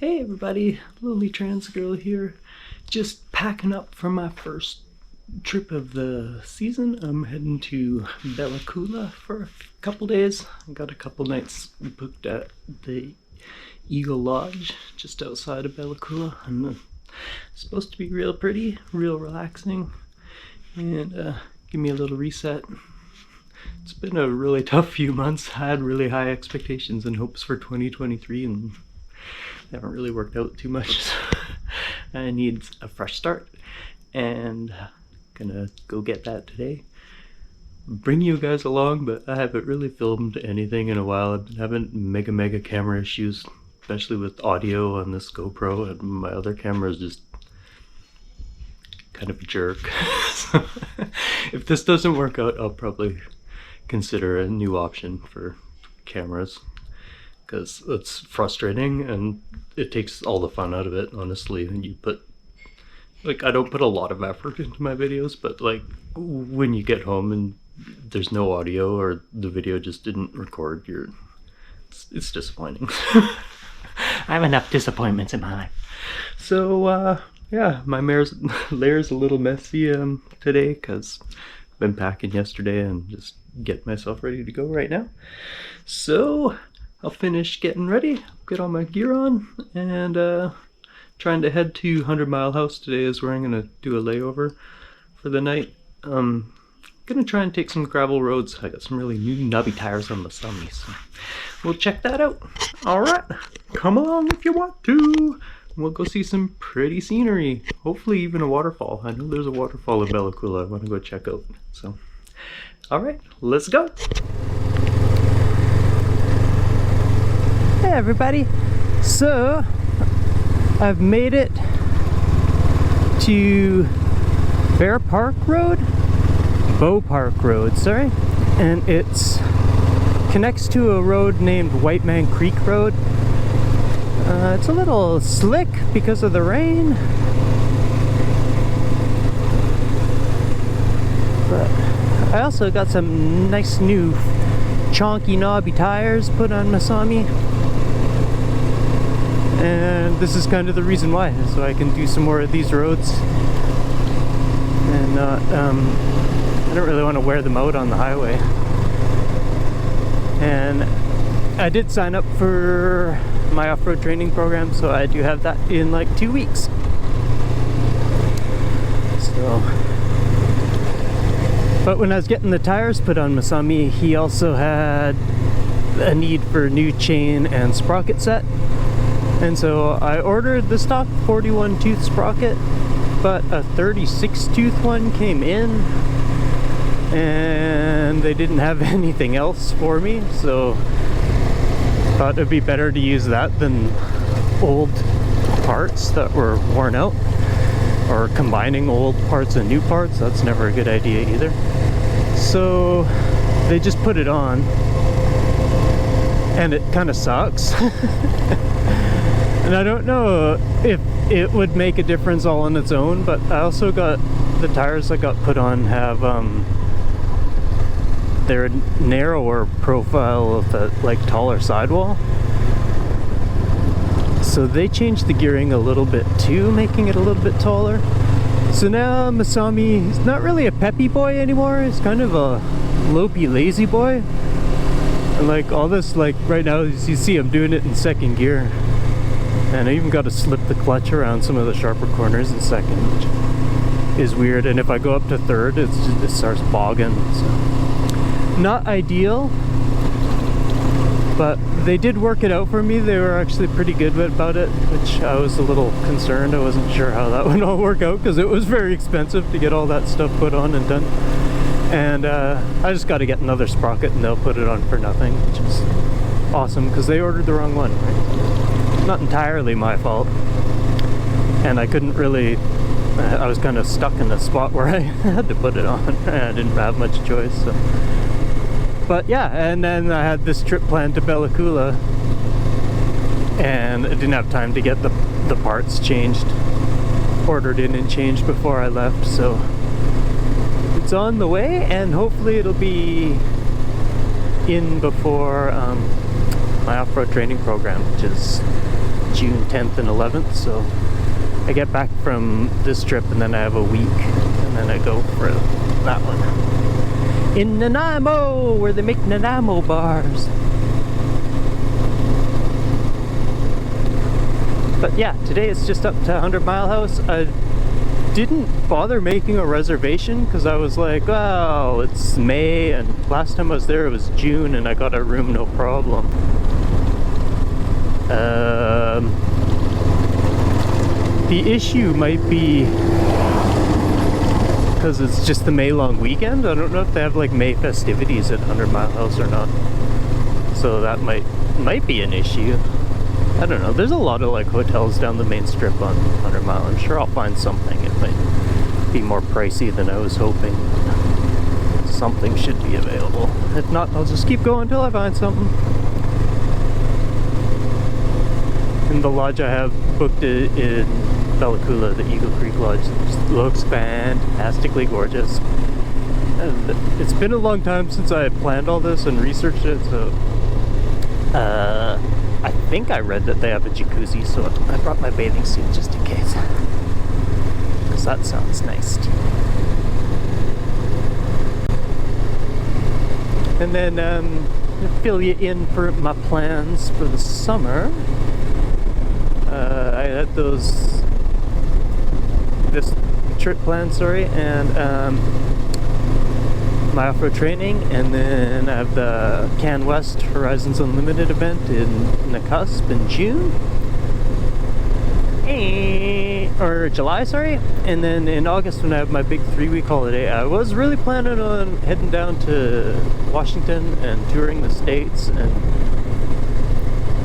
Hey everybody, Lonely Trans Girl here. Just packing up for my first trip of the season. I'm heading to Bella Coola for a couple days. I got a couple nights booked at the Eagle Lodge just outside of Bella Coola. And it's supposed to be real pretty, real relaxing, and give me a little reset. It's been a really tough few months. I had really high expectations and hopes for 2023 and they haven't really worked out too much. So I need a fresh start and gonna go get that today. Bring you guys along, but I haven't really filmed anything in a while. I've been having mega camera issues, especially with audio on this GoPro, and my other camera is just kind of a jerk. So if this doesn't work out, I'll probably consider a new option for cameras, because it's frustrating and it takes all the fun out of it, honestly. And you put, like, I don't put a lot of effort into my videos, but like when you get home and there's no audio or the video just didn't record, it's disappointing. I have enough disappointments in my life. So yeah, my layer's a little messy today because I've been packing yesterday and just getting myself ready to go right now. So I'll finish getting ready, get all my gear on, and trying to head to 100 Mile House today is where I'm gonna do a layover for the night. Gonna try and take some gravel roads. I got some really new knobby tires on the Summy, so we'll check that out. Alright, come along if you want to. We'll go see some pretty scenery. Hopefully even a waterfall. I know there's a waterfall in Bella Coola I want to go check out. So, alright, let's go. Hey everybody. So, I've made it to Bear Park Road? Bow Park Road, sorry. And it's connects to a road named White Man Creek Road. It's a little slick because of the rain, but I also got some nice new chonky knobby tires put on Masami, and this is kind of the reason why, so I can do some more of these roads and not I don't really want to wear them out on the highway. And I did sign up for my off-road training program, so I do have that in like 2 weeks. So, but when I was getting the tires put on Masami, he also had a need for a new chain and sprocket set, and so I ordered the stock 41 tooth sprocket, but a 36 tooth one came in and they didn't have anything else for me, so thought it'd be better to use that than old parts that were worn out, or combining old parts and new parts. That's never a good idea either. So they just put it on and it kind of sucks. And I don't know if it would make a difference all on its own, but I also got the tires that got put on have they're narrower profile of the like taller sidewall, so they changed the gearing a little bit too, making it a little bit taller. So now Masami is not really a peppy boy anymore. He's kind of a lopey lazy boy, and like all this, like right now you see I'm doing it in second gear, and I even got to slip the clutch around some of the sharper corners in second, which is weird. And if I go up to third, it starts bogging, so not ideal, but they did work it out for me. They were actually pretty good about it, which I was a little concerned. I wasn't sure how that would all work out because it was very expensive to get all that stuff put on and done. And I just got to get another sprocket and they'll put it on for nothing, which is awesome because they ordered the wrong one, right? Not entirely my fault, and I couldn't really, I was kind of stuck in a spot where I had to put it on. I didn't have much choice, so. But yeah, and then I had this trip planned to Bella Coola, and I didn't have time to get the parts changed, ordered in and changed before I left, so it's on the way, and hopefully it'll be in before my off-road training program, which is June 10th and 11th, so I get back from this trip and then I have a week and then I go for that one in Nanaimo, where they make Nanaimo bars. But yeah, today it's just up to 100 Mile House. I didn't bother making a reservation because I was like, oh, it's May, and last time I was there it was June and I got a room no problem. The issue might be because it's just the May long weekend. I don't know if they have like May festivities at 100 Mile House or not, so that might be an issue. I don't know. There's a lot of like hotels down the main strip on 100 Mile. I'm sure I'll find something. It might be more pricey than I was hoping. Something should be available. If not, I'll just keep going until I find something. And the lodge I have booked in Bella Coola, the Eagle Creek Lodge, looks fantastically gorgeous. And it's been a long time since I had planned all this and researched it, so I think I read that they have a jacuzzi, so I brought my bathing suit just in case. Because that sounds nice too. And then fill you in for my plans for the summer. I had this trip planned, and my off-road training, and then I have the Can West Horizons Unlimited event in Nakusp in June, or July, sorry. And then in August, when I have my big 3-week holiday, I was really planning on heading down to Washington and touring the States,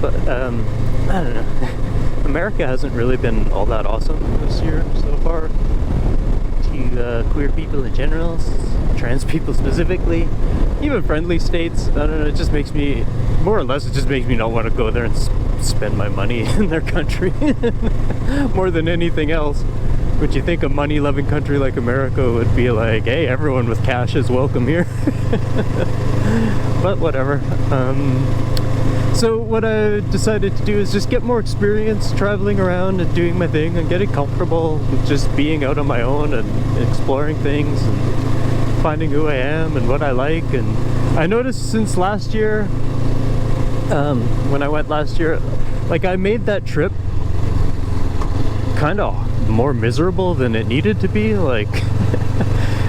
but I don't know. America hasn't really been all that awesome this year so far to queer people in general, trans people specifically, even friendly states. I don't know, it just makes me, more or less, it just makes me not want to go there and spend my money in their country more than anything else. Would you think a money-loving country like America would be like, hey, everyone with cash is welcome here? But whatever. So what I decided to do is just get more experience traveling around and doing my thing and getting comfortable with just being out on my own and exploring things and finding who I am and what I like. And I noticed since last year, when I went last year, like I made that trip kind of more miserable than it needed to be, like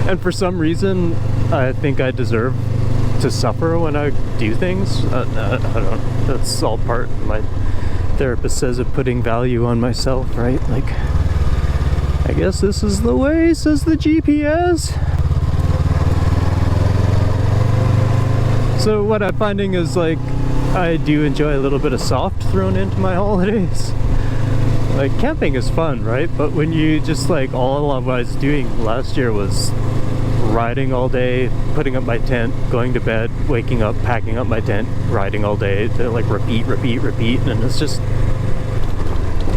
and for some reason I think I deserve to suffer when I do things. I don't, that's all part, my therapist says, of putting value on myself, right? Like, I guess this is the way, says the GPS. So what I'm finding is, like, I do enjoy a little bit of soft thrown into my holidays. Like, camping is fun, right? But when you just, like, all I was doing last year was riding all day, putting up my tent, going to bed, waking up, packing up my tent, riding all day, to like repeat, and it's just,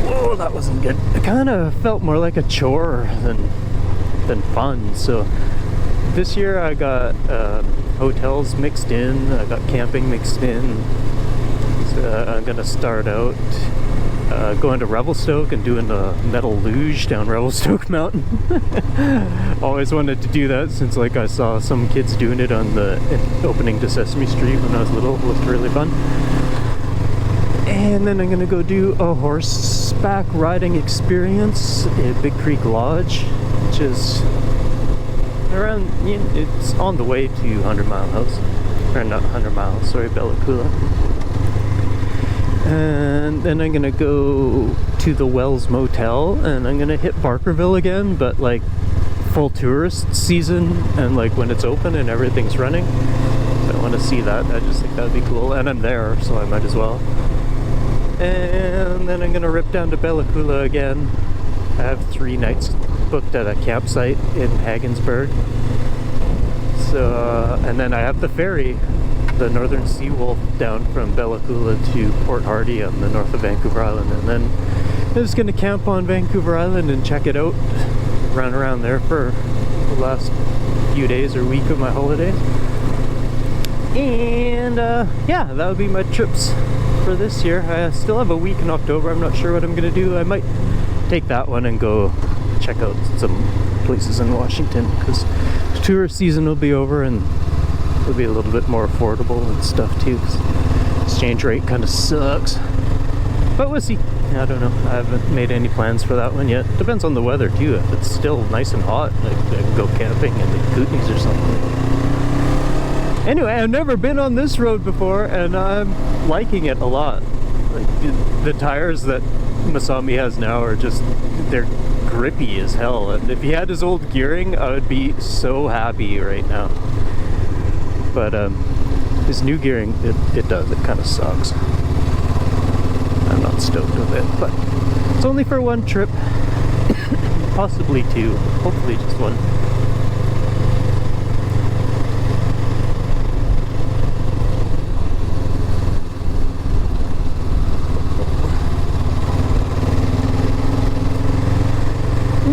whoa, that wasn't good. It kind of felt more like a chore than fun. So this year I got hotels mixed in, I got camping mixed in. So I'm gonna start out going to Revelstoke and doing a metal luge down Revelstoke Mountain. Always wanted to do that since, like, I saw some kids doing it on the opening to Sesame Street when I was little. It looked really fun. And then I'm gonna go do a horseback riding experience at Big Creek Lodge, which is around, you know, it's on the way to 100 Mile House, or not 100 Miles, sorry, Bella Coola. And then I'm gonna go to the Wells Motel, and I'm gonna hit Barkerville again, but like full tourist season, and like when it's open and everything's running. I want to see that. I just think that'd be cool, and I'm there, so I might as well. And then I'm gonna rip down to Bella Coola again. I have 3 nights booked at a campsite in Haggensburg. So, and then I have the ferry, the Northern Seawolf, down from Bella Coola to Port Hardy on the north of Vancouver Island, and then I'm just gonna camp on Vancouver Island and check it out, run around there for the last few days or week of my holidays. And yeah, that would be my trips for this year. I still have a week in October. I'm not sure what I'm gonna do. I might take that one and go check out some places in Washington, because tourist season will be over and it'll be a little bit more affordable and stuff too, 'cause exchange rate kind of sucks. But we'll see. I don't know. I haven't made any plans for that one yet. Depends on the weather too. If it's still nice and hot, like I can go camping in the Kootenays or something. Anyway, I've never been on this road before and I'm liking it a lot. Like the tires that Masami has now are just, they're grippy as hell, and if he had his old gearing I would be so happy right now. But his new gearing, it kind of sucks. I'm not stoked with it, but it's only for one trip, possibly two, hopefully just one.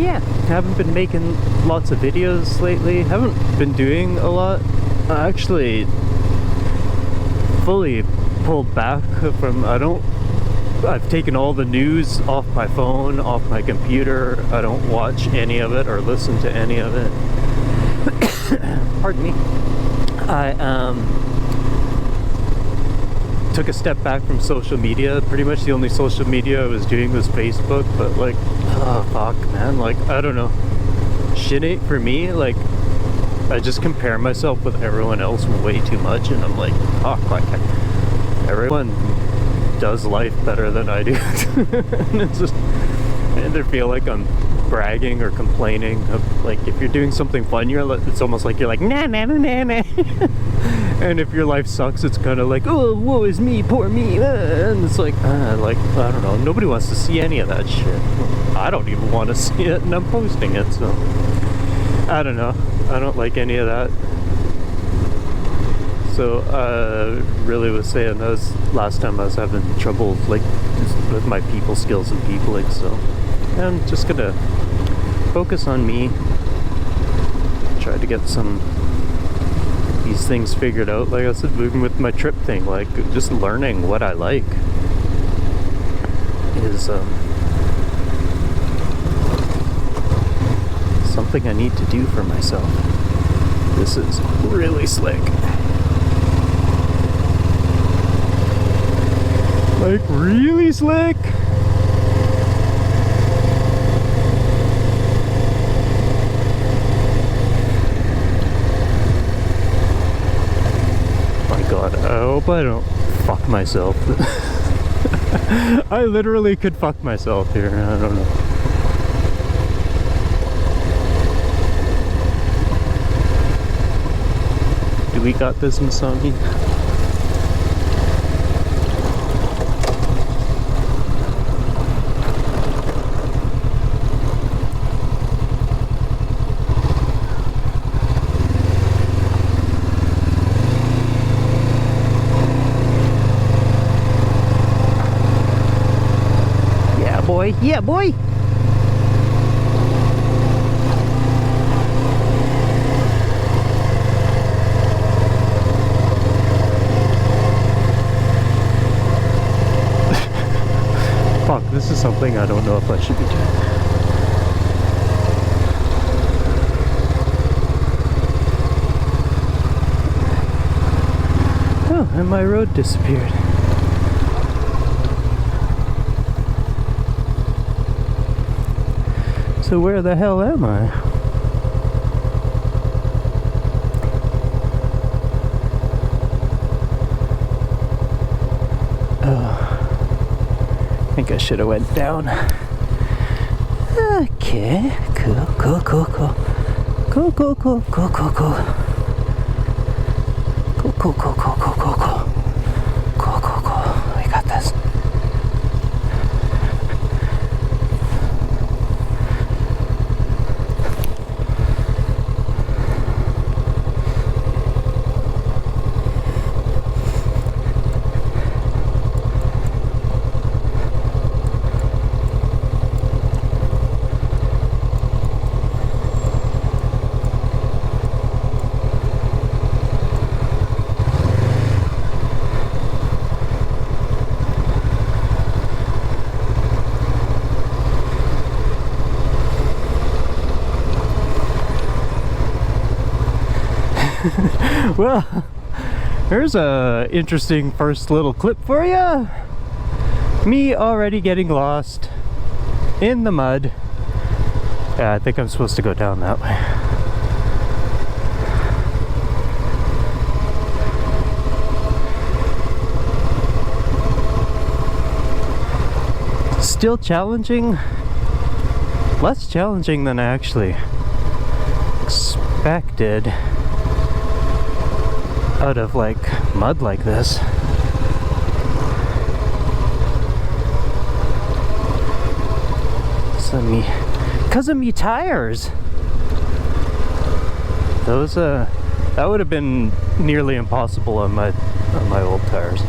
Yeah, haven't been making lots of videos lately, haven't been doing a lot. I actually fully pulled back from, I've taken all the news off my phone, off my computer. I don't watch any of it or listen to any of it. Pardon me. I took a step back from social media. Pretty much the only social media I was doing was Facebook, but like, oh fuck man, like I don't know. Shit ain't for me. Like I just compare myself with everyone else way too much, and I'm like, fuck, like everyone does life better than I do. And it's just, I either feel like I'm bragging or complaining. Like if you're doing something fun, it's almost like you're like nah nah nah nah nah. And if your life sucks, it's kind of like, oh, woe is me, poor me. And it's like I don't know, nobody wants to see any of that shit. I don't even want to see it, and I'm posting it, so I don't know. I don't like any of that. So really was saying that was last time I was having trouble like just with my people skills and peopling, so I'm just gonna focus on me, try to get these things figured out. Like I said, even with my trip thing, like just learning what I like is something I need to do for myself. This is really slick. Like really slick. My god, I hope I don't fuck myself. I literally could fuck myself here, I don't know. Do we got this, Masami? Yeah, boy! Fuck, this is something I don't know if I should be doing. Oh, and my road disappeared. So where the hell am I? Oh, I think I should have went down. Okay, cool. We got this. Well, here's a interesting first little clip for you. Me already getting lost in the mud. Yeah, I think I'm supposed to go down that way. Still challenging. Less challenging than I actually expected out of like mud like this. So because of me tires. Those that would have been nearly impossible on my old tires.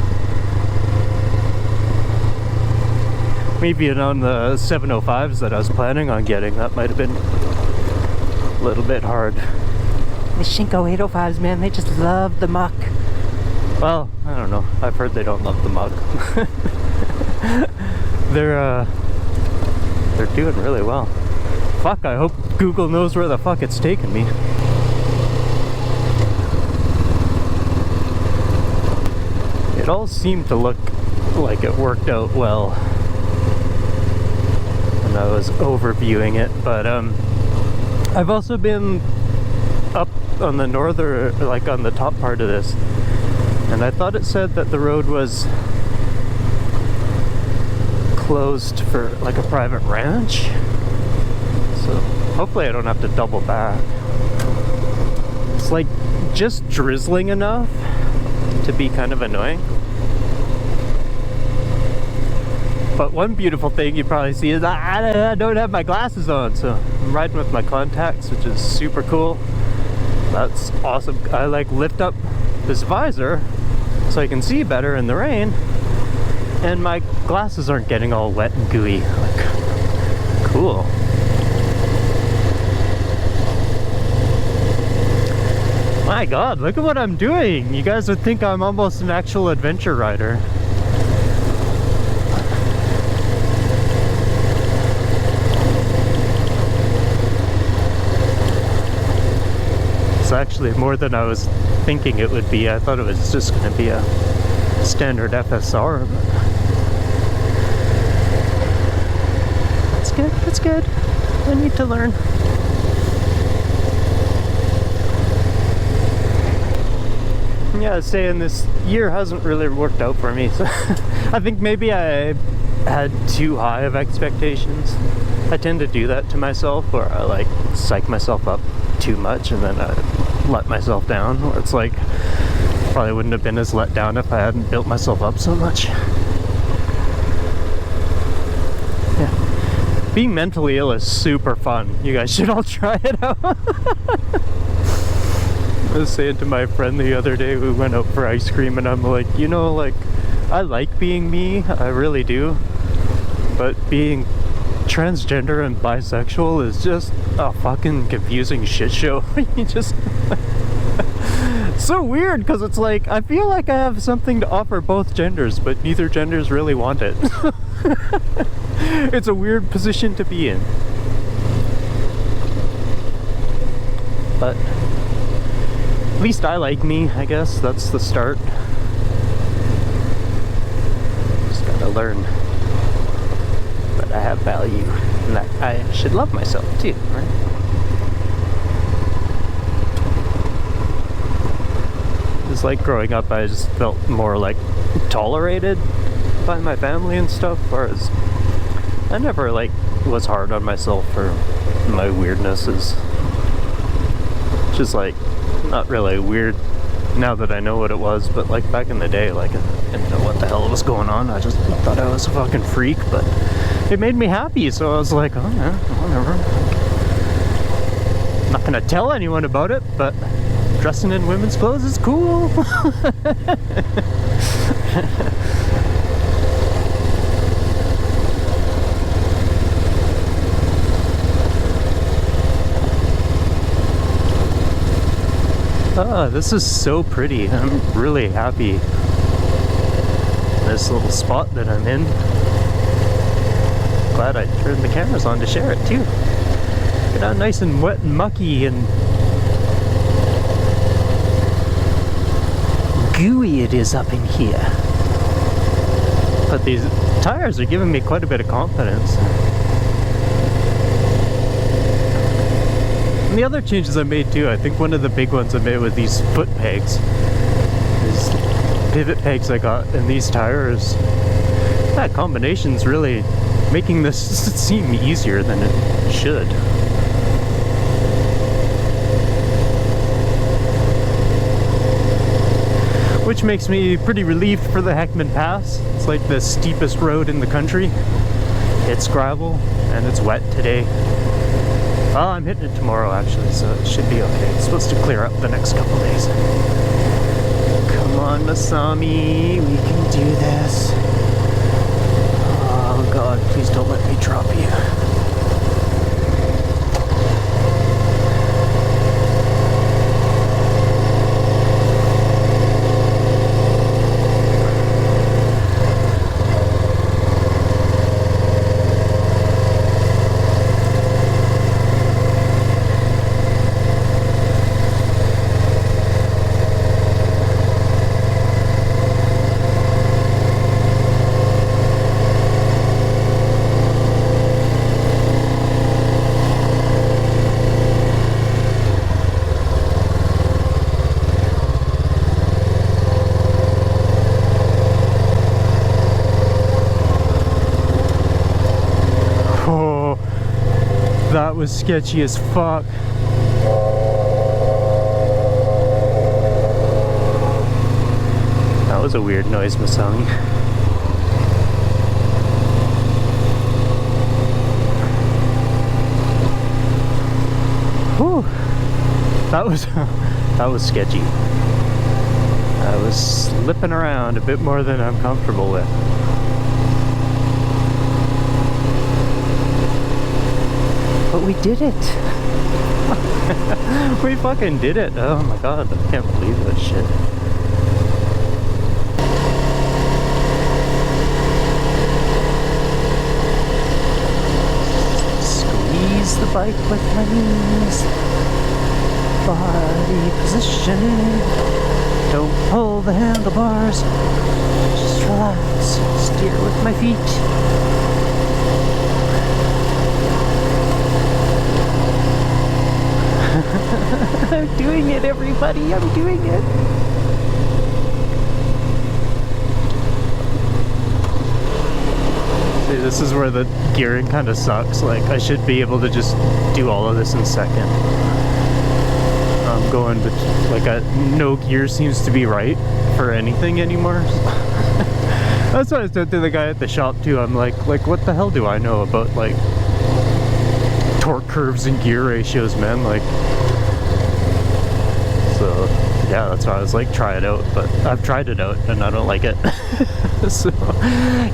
Maybe on the 705s that I was planning on getting, that might have been a little bit hard. The Shinko 805s, man, they just love the muck. Well, I don't know. I've heard they don't love the muck. They're doing really well. Fuck, I hope Google knows where the fuck it's taking me. It all seemed to look like it worked out well when I was overviewing it, but I've also been up on the northern, like on the top part of this, and I thought it said that the road was closed for like a private ranch, so hopefully I don't have to double back. It's like just drizzling enough to be kind of annoying. But one beautiful thing you probably see is I don't have my glasses on, so I'm riding with my contacts, which is super cool. That's awesome. I like lift up this visor so I can see better in the rain, and my glasses aren't getting all wet and gooey. Like, cool. My God, look at what I'm doing. You guys would think I'm almost an actual adventure rider. It's actually more than I was thinking it would be. I thought it was just going to be a standard FSR, but that's good, that's good. I need to learn. Yeah, I was saying this year hasn't really worked out for me, so I think maybe I had too high of expectations. I tend to do that to myself, where I like psych myself up too much and then I let myself down, where it's like probably wouldn't have been as let down if I hadn't built myself up so much. Yeah, being mentally ill is super fun. You guys should all try it out. I was saying to my friend the other day, we went out for ice cream, and I'm like, you know, like, I like being me, I really do, but being transgender and bisexual is just a fucking confusing shit show. You just so weird, because it's like I feel like I have something to offer both genders, but neither genders really want it. It's a weird position to be in, but at least I like me, I guess. That's the start. Just gotta learn that I have value and that I should love myself too, right? It's like growing up, I just felt more like tolerated by my family and stuff, whereas I never like was hard on myself for my weirdnesses. Just like not really weird now that I know what it was, but like back in the day, like I didn't know what the hell was going on. I just thought I was a fucking freak, but it made me happy, so I was like, oh yeah, whatever. I'm not gonna tell anyone about it, but dressing in women's clothes is cool. Ah, this is so pretty. I'm really happy. This little spot that I'm in. Glad I turned the cameras on to share it too. Get out nice and wet and mucky, and gooey it is up in here. But these tires are giving me quite a bit of confidence. And the other changes I made too, I think one of the big ones I made with these foot pegs, these pivot pegs I got in these tires. That combination's really making this seem easier than it should. Which makes me pretty relieved for the Heckman Pass. It's like the steepest road in the country. It's gravel and it's wet today. Well, I'm hitting it tomorrow actually, so it should be okay. It's supposed to clear up the next couple days. Come on, Masami, we can do this. Oh God, please don't let me drop you. That was sketchy as fuck. That was a weird noise, Masami. Whew. That was sketchy. I was slipping around a bit more than I'm comfortable with. But we did it! We fucking did it! Oh my God, I can't believe that shit. Squeeze the bike with my knees. Body position. Don't pull the handlebars. Just relax. Steer with my feet. I'm doing it, everybody! I'm doing it! See, this is where the gearing kind of sucks. Like, I should be able to just do all of this in second. I'm going, but like, no gear seems to be right for anything anymore. That's what I said to the guy at the shop too. I'm like, what the hell do I know about like torque curves and gear ratios, man? Like. So yeah, that's why I was like, try it out, but I've tried it out and I don't like it. So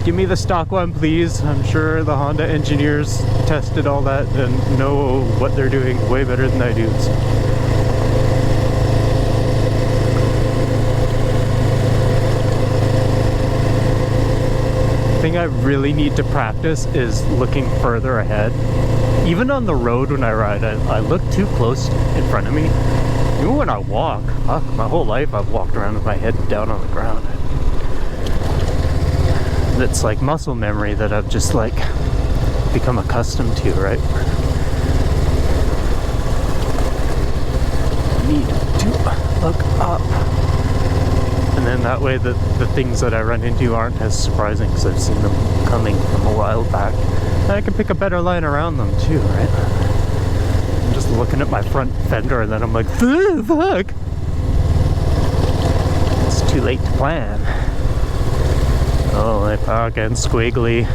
give me the stock one, please. I'm sure the Honda engineers tested all that and know what they're doing way better than I do. So. The thing I really need to practice is looking further ahead. Even on the road when I ride, I look too close in front of me. Even when I walk, fuck, my whole life I've walked around with my head down on the ground. It's like muscle memory that I've just like become accustomed to, right? Need to look up. And then that way the things that I run into aren't as surprising because I've seen them coming from a while back. And I can pick a better line around them too, right? I'm just looking at my front fender and then I'm like, fuck! It's too late to plan. Oh, my fucking squiggly.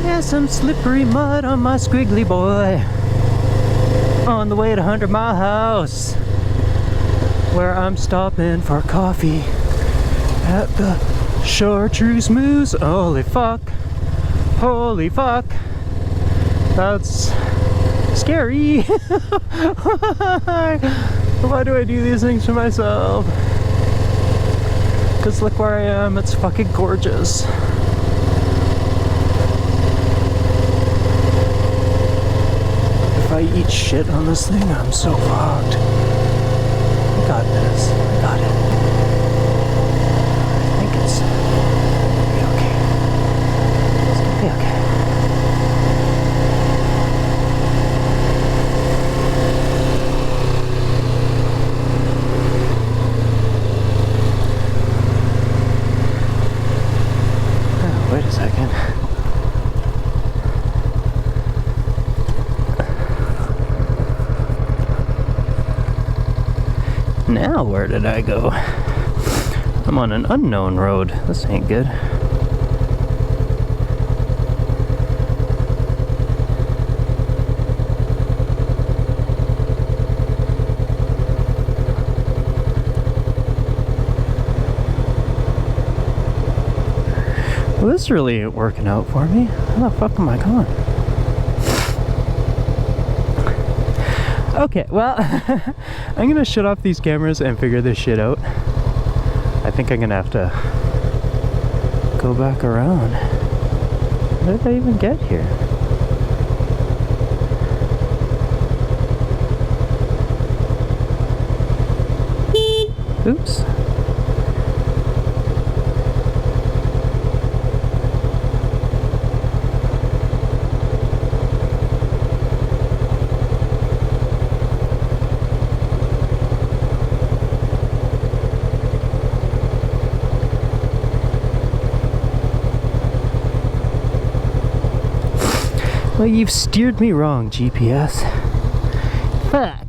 There's some slippery mud on my squiggly boy. On the way to 100 Mile House, where I'm stopping for coffee at the Chartreuse Moose. Holy fuck. Holy fuck. That's scary. Why do I do these things to myself? Because look where I am. It's fucking gorgeous. I eat shit on this thing, I'm so fucked. I got this. I got it. I think it's gonna be okay. It's gonna be okay. Oh, wait a second. Now where did I go? I'm on an unknown road. This ain't good. Well, this really ain't working out for me. How the fuck am I going? Okay, well, I'm gonna shut off these cameras and figure this shit out. I think I'm gonna have to go back around. How did I even get here? Oops. Well, you've steered me wrong, GPS. Fuck.